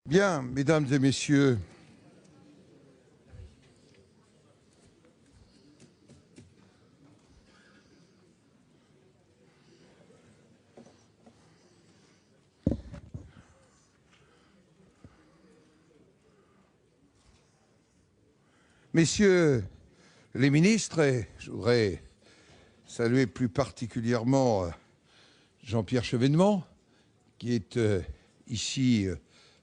Bien, mesdames et messieurs, messieurs les ministres, et je voudrais saluer plus particulièrement Jean-Pierre Chevènement, qui est ici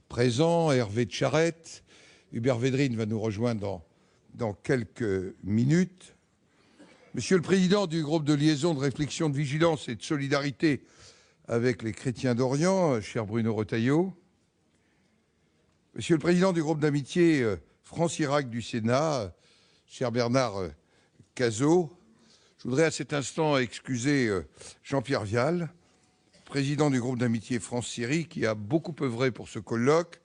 présent, Hervé de Charette, Hubert Védrine va nous rejoindre dans quelques minutes. Monsieur le Président du groupe de liaison, de réflexion, de vigilance et de solidarité avec les chrétiens d'Orient, cher Bruno Retailleau. Monsieur le Président du groupe d'amitié France-Irak du Sénat, cher Bernard Cazeau. Je voudrais à cet instant excuser Jean-Pierre Vial, président du groupe d'amitié France-Syrie, qui a beaucoup œuvré pour ce colloque.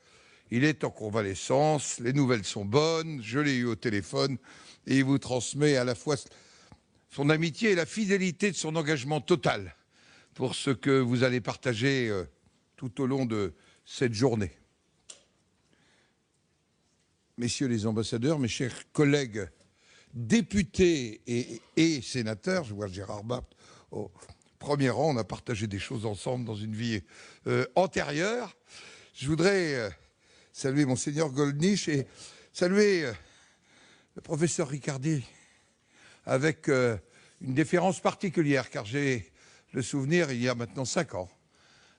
Il est en convalescence, les nouvelles sont bonnes, je l'ai eu au téléphone, et il vous transmet à la fois son amitié et la fidélité de son engagement total pour ce que vous allez partager tout au long de cette journée. Messieurs les ambassadeurs, mes chers collègues députés et sénateurs, je vois Gérard Bapt au premier rang, on a partagé des choses ensemble dans une vie antérieure. Je voudrais saluer Monseigneur Goldnich et saluer le professeur Ricardi avec une déférence particulière, car j'ai le souvenir, il y a maintenant 5 ans,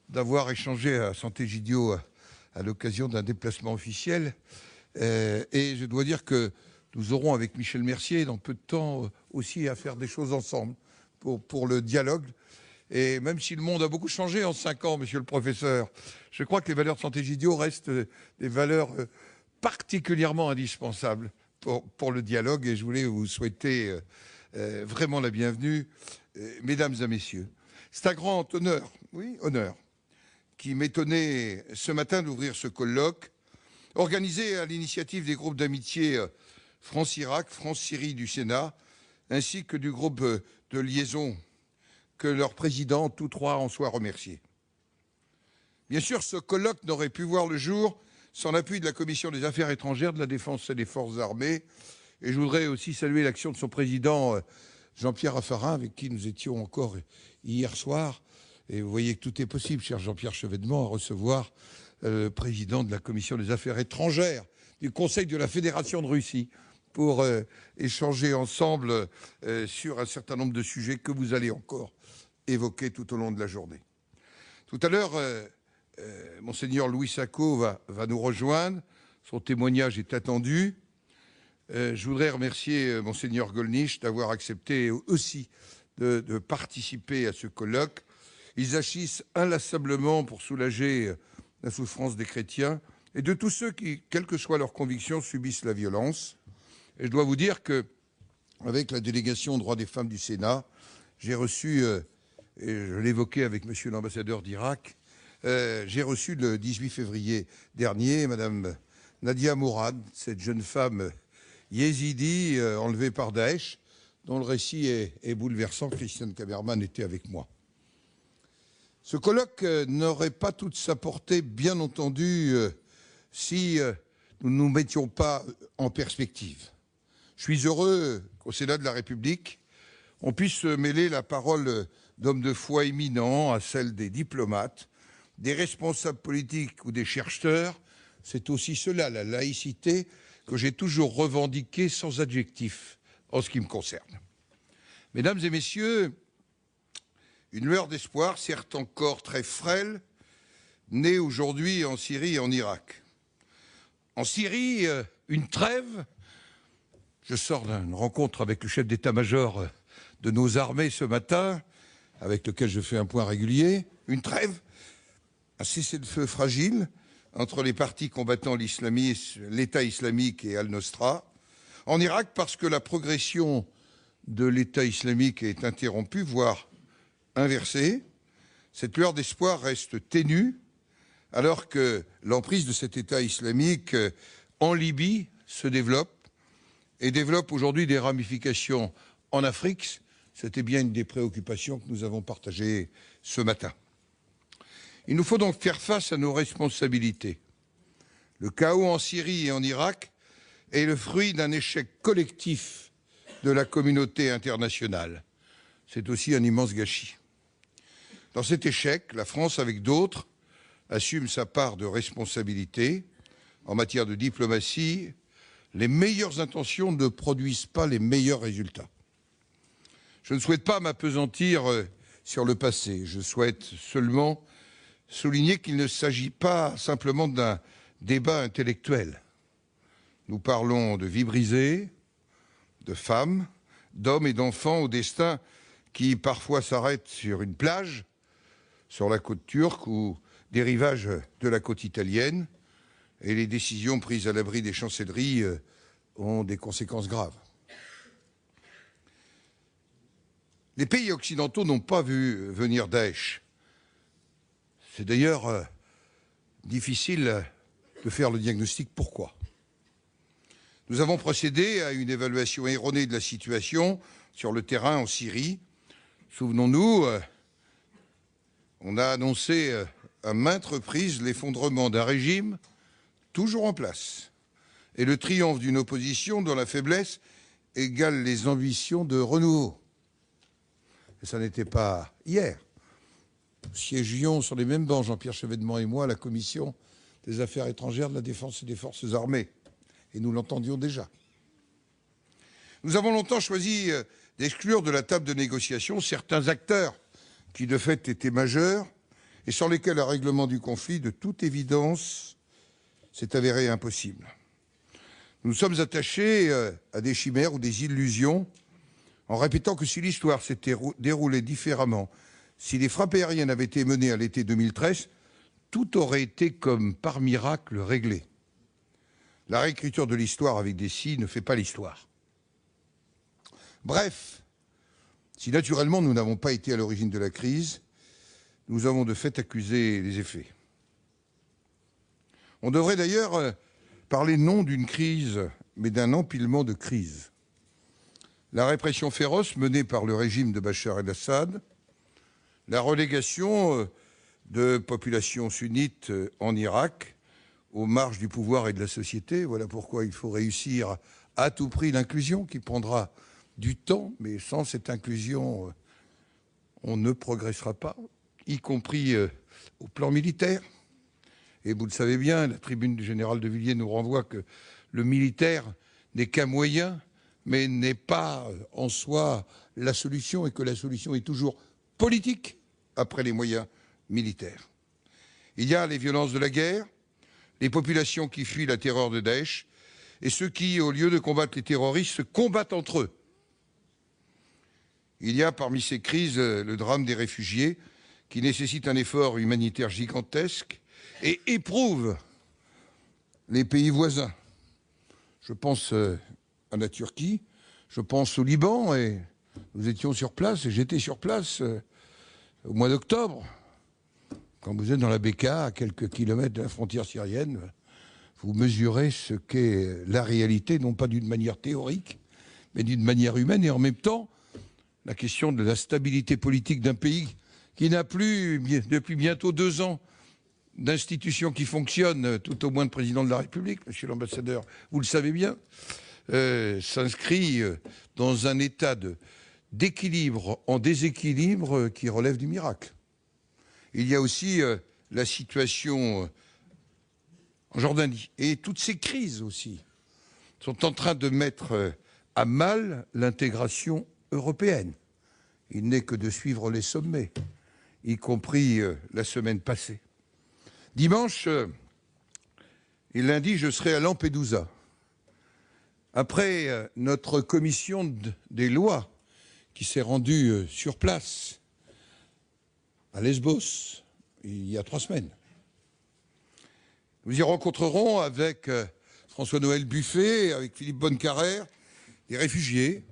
d'avoir échangé à Sant'Egidio à l'occasion d'un déplacement officiel. Et je dois dire que nous aurons avec Michel Mercier dans peu de temps aussi à faire des choses ensemble pour le dialogue. Et même si le monde a beaucoup changé en 5 ans, monsieur le professeur, je crois que les valeurs de Sant'Egidio restent des valeurs particulièrement indispensables pour le dialogue. Et je voulais vous souhaiter vraiment la bienvenue, mesdames et messieurs. C'est un grand honneur, oui, honneur, qui m'étonnait ce matin d'ouvrir ce colloque, organisé à l'initiative des groupes d'amitié France-Irak, France-Syrie du Sénat, ainsi que du groupe de liaison, que leurs présidents, tous trois, en soient remerciés. Bien sûr, ce colloque n'aurait pu voir le jour sans l'appui de la Commission des Affaires étrangères, de la Défense et des Forces armées. Et je voudrais aussi saluer l'action de son président, Jean-Pierre Raffarin, avec qui nous étions encore hier soir. Et vous voyez que tout est possible, cher Jean-Pierre Chevènement, à recevoir le président de la Commission des Affaires étrangères du Conseil de la Fédération de Russie pour échanger ensemble sur un certain nombre de sujets que vous allez encore évoquer tout au long de la journée. Tout à l'heure, Monseigneur Louis Sacco va nous rejoindre. Son témoignage est attendu. Je voudrais remercier Monseigneur Goldnich d'avoir accepté aussi de participer à ce colloque. Ils agissent inlassablement pour soulager la souffrance des chrétiens et de tous ceux qui, quelles que soient leurs convictions, subissent la violence. Et je dois vous dire que, avec la délégation aux droits des femmes du Sénat, j'ai reçu, et je l'évoquais avec monsieur l'ambassadeur d'Irak, j'ai reçu le 18 février dernier Madame Nadia Mourad, cette jeune femme yézidi enlevée par Daesh, dont le récit est bouleversant. Christiane Kamerman était avec moi. Ce colloque n'aurait pas toute sa portée, bien entendu, si nous ne nous mettions pas en perspective. Je suis heureux qu'au Sénat de la République, on puisse mêler la parole d'hommes de foi éminents à celle des diplomates, des responsables politiques ou des chercheurs. C'est aussi cela, la laïcité, que j'ai toujours revendiquée sans adjectif en ce qui me concerne. Mesdames et messieurs, une lueur d'espoir, certes encore très frêle, naît aujourd'hui en Syrie et en Irak. En Syrie, une trêve. Je sors d'une rencontre avec le chef d'état-major de nos armées ce matin, avec lequel je fais un point régulier. Une trêve, un cessez-le-feu fragile entre les partis combattant l'État islamique et Al-Nosra. En Irak, parce que la progression de l'État islamique est interrompue, voire inversée. Cette lueur d'espoir reste ténue, alors que l'emprise de cet État islamique en Libye se développe, et développe aujourd'hui des ramifications en Afrique. C'était bien une des préoccupations que nous avons partagées ce matin. Il nous faut donc faire face à nos responsabilités. Le chaos en Syrie et en Irak est le fruit d'un échec collectif de la communauté internationale. C'est aussi un immense gâchis. Dans cet échec, la France, avec d'autres, assume sa part de responsabilité. En matière de diplomatie, les meilleures intentions ne produisent pas les meilleurs résultats. Je ne souhaite pas m'appesantir sur le passé. Je souhaite seulement souligner qu'il ne s'agit pas simplement d'un débat intellectuel. Nous parlons de vies brisées, de femmes, d'hommes et d'enfants au destin qui parfois s'arrêtent sur une plage, sur la côte turque ou des rivages de la côte italienne, et les décisions prises à l'abri des chancelleries ont des conséquences graves. Les pays occidentaux n'ont pas vu venir Daesh. C'est d'ailleurs difficile de faire le diagnostic. Pourquoi ? Nous avons procédé à une évaluation erronée de la situation sur le terrain en Syrie. Souvenons-nous, on a annoncé à maintes reprises l'effondrement d'un régime toujours en place et le triomphe d'une opposition dont la faiblesse égale les ambitions de renouveau. Et ça n'était pas hier. Nous siégions sur les mêmes bancs, Jean-Pierre Chevènement et moi, à la Commission des Affaires étrangères, de la Défense et des Forces armées. Et nous l'entendions déjà. Nous avons longtemps choisi d'exclure de la table de négociation certains acteurs qui, de fait, étaient majeurs et sans lesquels le règlement du conflit, de toute évidence, s'est avéré impossible. Nous sommes attachés à des chimères ou des illusions en répétant que si l'histoire s'était déroulée différemment, si les frappes aériennes avaient été menées à l'été 2013, tout aurait été comme par miracle réglé. La réécriture de l'histoire avec des si ne fait pas l'histoire. Bref, si naturellement nous n'avons pas été à l'origine de la crise, nous avons de fait accusé les effets. On devrait d'ailleurs parler non d'une crise, mais d'un empilement de crises. La répression féroce menée par le régime de Bachar el-Assad, la relégation de populations sunnites en Irak aux marges du pouvoir et de la société. Voilà pourquoi il faut réussir à tout prix l'inclusion, qui prendra du temps, mais sans cette inclusion, on ne progressera pas, y compris au plan militaire. Et vous le savez bien, la tribune du général de Villiers nous renvoie que le militaire n'est qu'un moyen, mais n'est pas en soi la solution, et que la solution est toujours politique après les moyens militaires. Il y a les violences de la guerre, les populations qui fuient la terreur de Daesh, et ceux qui, au lieu de combattre les terroristes, se combattent entre eux. Il y a parmi ces crises le drame des réfugiés, qui nécessite un effort humanitaire gigantesque et éprouve les pays voisins. Je pense à la Turquie, je pense au Liban, et nous étions sur place, et j'étais sur place au mois d'octobre. Quand vous êtes dans la Bekaa, à quelques kilomètres de la frontière syrienne, vous mesurez ce qu'est la réalité, non pas d'une manière théorique, mais d'une manière humaine, et en même temps, la question de la stabilité politique d'un pays qui n'a plus, depuis bientôt 2 ans, d'institutions qui fonctionnent, tout au moins de président de la République, monsieur l'ambassadeur, vous le savez bien, s'inscrit dans un état d'équilibre en déséquilibre qui relève du miracle. Il y a aussi la situation en Jordanie. Et toutes ces crises aussi sont en train de mettre à mal l'intégration européenne. Il n'est que de suivre les sommets, y compris la semaine passée. Dimanche et lundi, je serai à Lampedusa. Après notre commission des lois qui s'est rendue sur place à Lesbos il y a 3 semaines. Nous y rencontrerons avec François-Noël Buffet, avec Philippe Bonnecarrère, les réfugiés,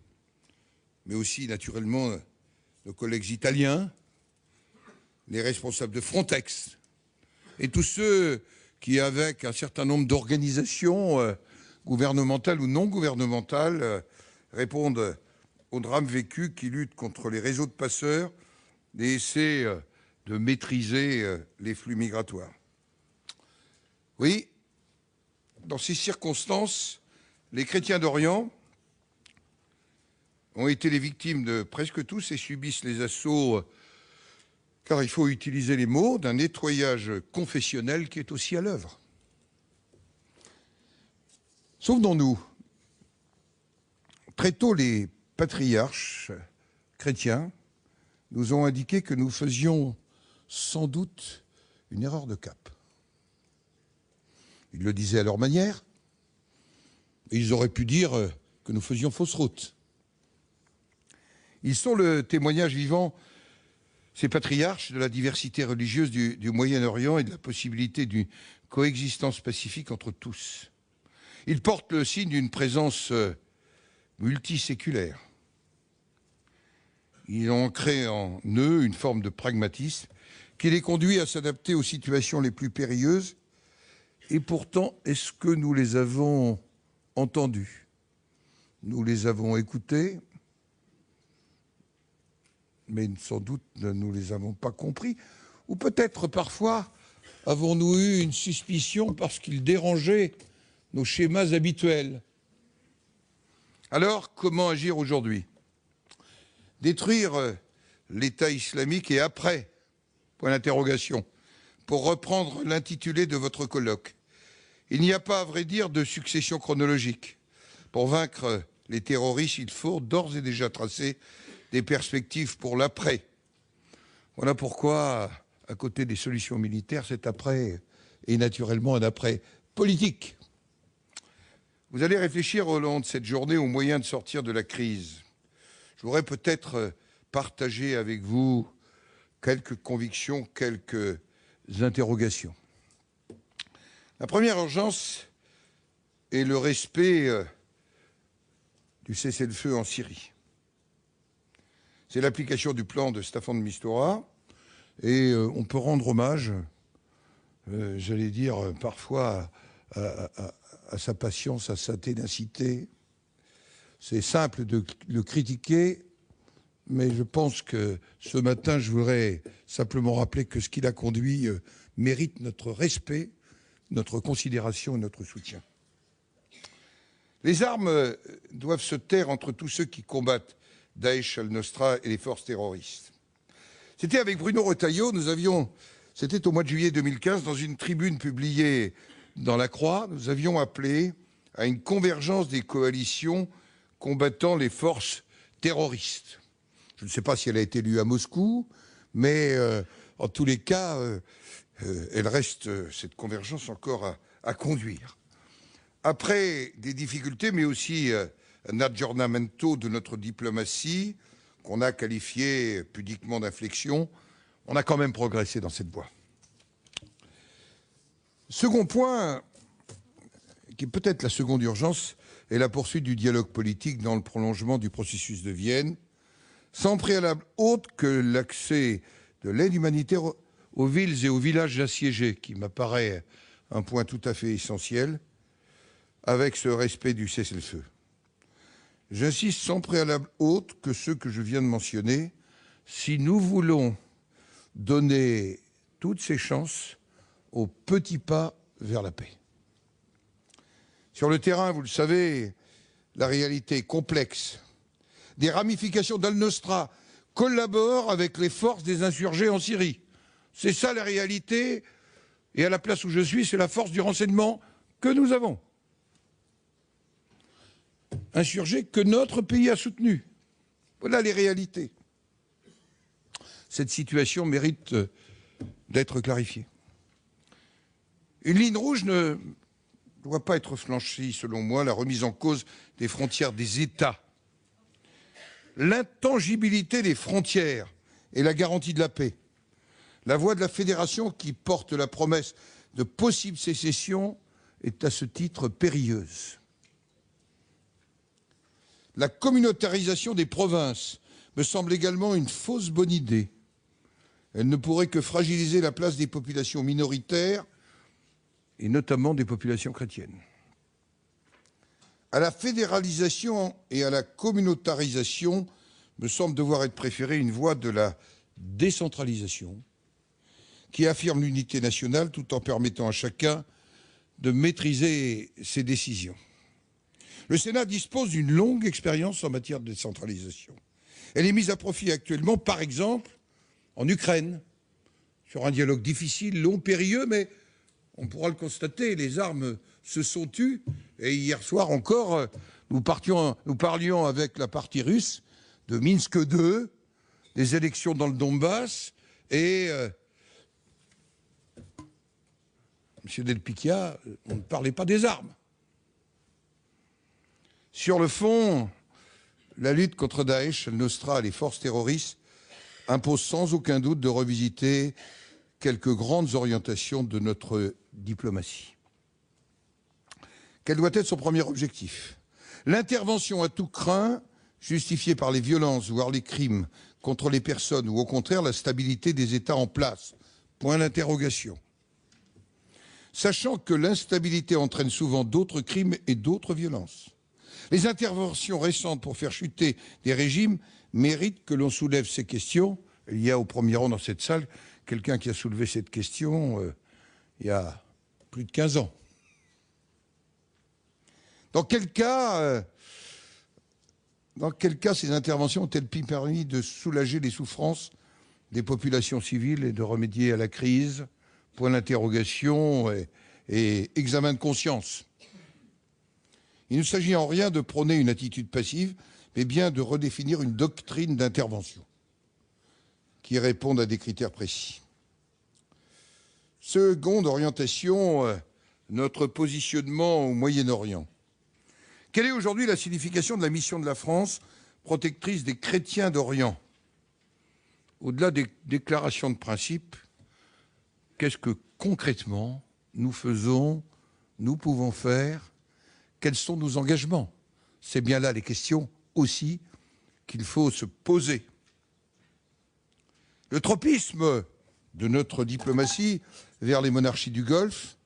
mais aussi naturellement nos collègues italiens, les responsables de Frontex, et tous ceux qui, avec un certain nombre d'organisations gouvernementales ou non gouvernementales, répondent au drame vécu, qui luttent contre les réseaux de passeurs et essaient de maîtriser les flux migratoires. Oui, ces circonstances, les chrétiens d'Orient ont été les victimes de presque tous et subissent les assauts, car il faut utiliser les mots, d'un nettoyage confessionnel qui est aussi à l'œuvre. Souvenons-nous, très tôt, les patriarches chrétiens nous ont indiqué que nous faisions sans doute une erreur de cap. Ils le disaient à leur manière, et ils auraient pu dire que nous faisions fausse route. Ils sont le témoignage vivant, ces patriarches, de la diversité religieuse du Moyen-Orient et de la possibilité d'une coexistence pacifique entre tous. Ils portent le signe d'une présence multiséculaire. Ils ont ancré en eux une forme de pragmatisme qui les conduit à s'adapter aux situations les plus périlleuses. Et pourtant, est-ce que nous les avons entendus? Nous les avons écoutés, mais sans doute nous ne les avons pas compris. Ou peut-être parfois avons-nous eu une suspicion parce qu'ils dérangeaient nos schémas habituels. Alors, comment agir aujourd'hui? Détruire l'État islamique et après, point d'interrogation, pour reprendre l'intitulé de votre colloque. Il n'y a pas, à vrai dire, de succession chronologique. Pour vaincre les terroristes, il faut d'ores et déjà tracer des perspectives pour l'après. Voilà pourquoi, à côté des solutions militaires, cet après est naturellement un après politique. Vous allez réfléchir au long de cette journée aux moyens de sortir de la crise. Je voudrais peut-être partager avec vous quelques convictions, quelques interrogations. La première urgence est le respect du cessez-le-feu en Syrie. C'est l'application du plan de Staffan de Mistura, et on peut rendre hommage, j'allais dire, parfois à sa patience, à sa ténacité. C'est simple de le critiquer, mais je pense que ce matin, je voudrais simplement rappeler que ce qui l'a conduit mérite notre respect, notre considération et notre soutien. Les armes doivent se taire entre tous ceux qui combattent Daesh al-Nosra et les forces terroristes. C'était avec Bruno Retailleau, c'était au mois de juillet 2015, dans une tribune publiée dans La Croix, nous avions appelé à une convergence des coalitions combattant les forces terroristes. Je ne sais pas si elle a été lue à Moscou, mais en tous les cas, elle reste, cette convergence, encore à conduire. Après des difficultés, mais aussi un aggiornamento de notre diplomatie, qu'on a qualifié pudiquement d'inflexion, on a quand même progressé dans cette voie. Second point, qui est peut-être la seconde urgence, est la poursuite du dialogue politique dans le prolongement du processus de Vienne, sans préalable autre que l'accès de l'aide humanitaire aux villes et aux villages assiégés, qui m'apparaît un point tout à fait essentiel, avec ce respect du cessez-le-feu. J'insiste, sans préalable autre que ceux que je viens de mentionner, si nous voulons donner toutes ces chances aux petits pas vers la paix. Sur le terrain, vous le savez, la réalité est complexe. Des ramifications d'Al-Nosra collaborent avec les forces des insurgés en Syrie. C'est ça la réalité, et à la place où je suis, c'est la force du renseignement que nous avons. Insurgés que notre pays a soutenus. Voilà les réalités. Cette situation mérite d'être clarifiée. Une ligne rouge ne doit pas être franchie, selon moi, la remise en cause des frontières des États. L'intangibilité des frontières est la garantie de la paix. La voie de la fédération qui porte la promesse de possible sécession est à ce titre périlleuse. La communautarisation des provinces me semble également une fausse bonne idée. Elle ne pourrait que fragiliser la place des populations minoritaires, et notamment des populations chrétiennes. À la fédéralisation et à la communautarisation me semble devoir être préférée une voie de la décentralisation qui affirme l'unité nationale tout en permettant à chacun de maîtriser ses décisions. Le Sénat dispose d'une longue expérience en matière de décentralisation. Elle est mise à profit actuellement, par exemple, en Ukraine, sur un dialogue difficile, long, périlleux, mais on pourra le constater, les armes se sont tues. Et hier soir encore, nous parlions avec la partie russe de Minsk II, des élections dans le Donbass, et M. Del Picchia, on ne parlait pas des armes. Sur le fond, la lutte contre Daesh, Al-Nosra et les forces terroristes impose sans aucun doute de revisiter quelques grandes orientations de notre diplomatie. Quel doit être son premier objectif? L'intervention à tout crin, justifiée par les violences, voire les crimes contre les personnes, ou au contraire la stabilité des États en place? Point d'interrogation. Sachant que l'instabilité entraîne souvent d'autres crimes et d'autres violences. Les interventions récentes pour faire chuter des régimes méritent que l'on soulève ces questions. Il y a au premier rang dans cette salle quelqu'un qui a soulevé cette question il y a plus de 15 ans. Dans quel cas ces interventions ont-elles permis de soulager les souffrances des populations civiles et de remédier à la crise? Point d'interrogation et examen de conscience. Il ne s'agit en rien de prôner une attitude passive, mais bien de redéfinir une doctrine d'intervention qui réponde à des critères précis. Seconde orientation, notre positionnement au Moyen-Orient. Quelle est aujourd'hui la signification de la mission de la France, protectrice des chrétiens d'Orient? Au-delà des déclarations de principe, qu'est-ce que concrètement nous faisons, nous pouvons faire? Quels sont nos engagements? C'est bien là les questions aussi qu'il faut se poser. Le tropisme de notre diplomatie vers les monarchies du Golfe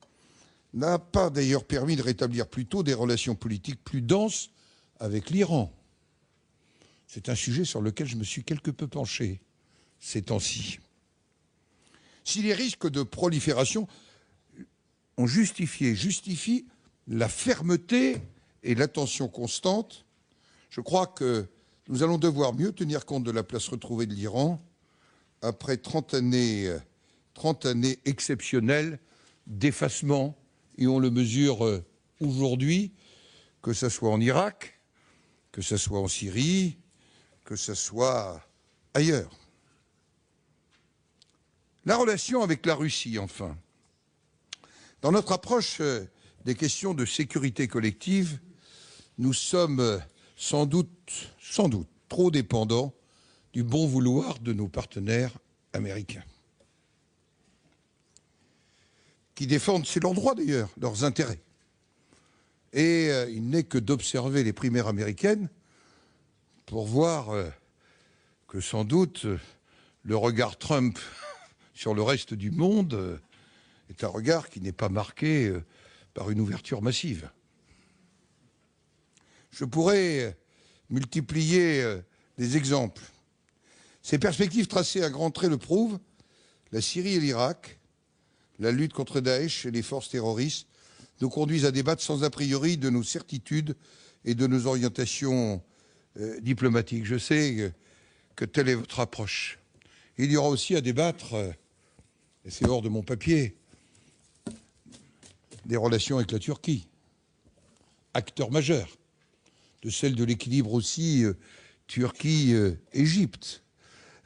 n'a pas d'ailleurs permis de rétablir plutôt des relations politiques plus denses avec l'Iran. C'est un sujet sur lequel je me suis quelque peu penché ces temps-ci. Si les risques de prolifération justifient la fermeté et l'attention constante, je crois que nous allons devoir mieux tenir compte de la place retrouvée de l'Iran après 30 années exceptionnelles d'effacement, et on le mesure aujourd'hui, que ce soit en Irak, que ce soit en Syrie, que ce soit ailleurs. La relation avec la Russie, enfin. Dans notre approche des questions de sécurité collective, nous sommes sans doute trop dépendants du bon vouloir de nos partenaires américains, qui défendent, c'est leur droit d'ailleurs, leurs intérêts. Et il n'est que d'observer les primaires américaines pour voir que sans doute le regard Trump sur le reste du monde est un regard qui n'est pas marqué par une ouverture massive. Je pourrais multiplier des exemples. Ces perspectives tracées à grands traits le prouvent. La Syrie et l'Irak, la lutte contre Daesh et les forces terroristes nous conduisent à débattre sans a priori de nos certitudes et de nos orientations diplomatiques. Je sais que telle est votre approche. Il y aura aussi à débattre, et c'est hors de mon papier, des relations avec la Turquie, acteur majeur de celle de l'équilibre aussi Turquie-Égypte.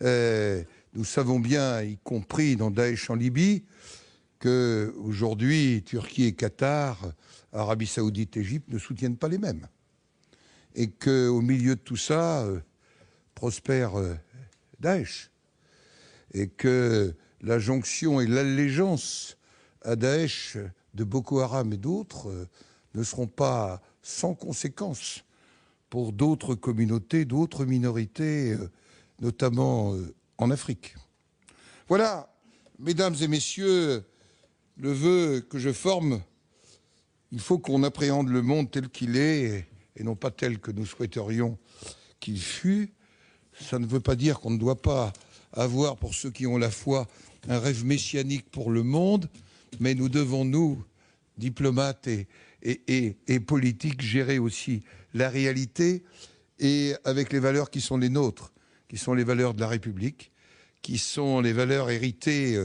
Nous savons bien, y compris dans Daesh en Libye, qu'aujourd'hui, Turquie et Qatar, Arabie Saoudite, Égypte ne soutiennent pas les mêmes. Et qu'au milieu de tout ça, prospère Daesh. Et que la jonction et l'allégeance à Daesh de Boko Haram et d'autres ne seront pas sans conséquences pour d'autres communautés, d'autres minorités, notamment en Afrique. Voilà, mesdames et messieurs, le vœu que je forme. Il faut qu'on appréhende le monde tel qu'il est et non pas tel que nous souhaiterions qu'il fût. Ça ne veut pas dire qu'on ne doit pas avoir, pour ceux qui ont la foi, un rêve messianique pour le monde, mais nous devons, nous, diplomate et politique, gérer aussi la réalité et avec les valeurs qui sont les nôtres, qui sont les valeurs de la République, qui sont les valeurs héritées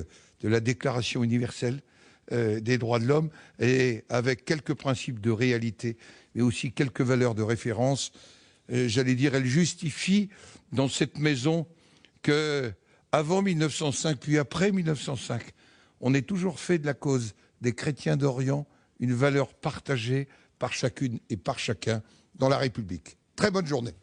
de la Déclaration universelle des droits de l'homme, et avec quelques principes de réalité, mais aussi quelques valeurs de référence. J'allais dire, elle justifie dans cette maison que, avant 1905, puis après 1905, on ait toujours fait de la cause des chrétiens d'Orient une valeur partagée par chacune et par chacun dans la République. Très bonne journée.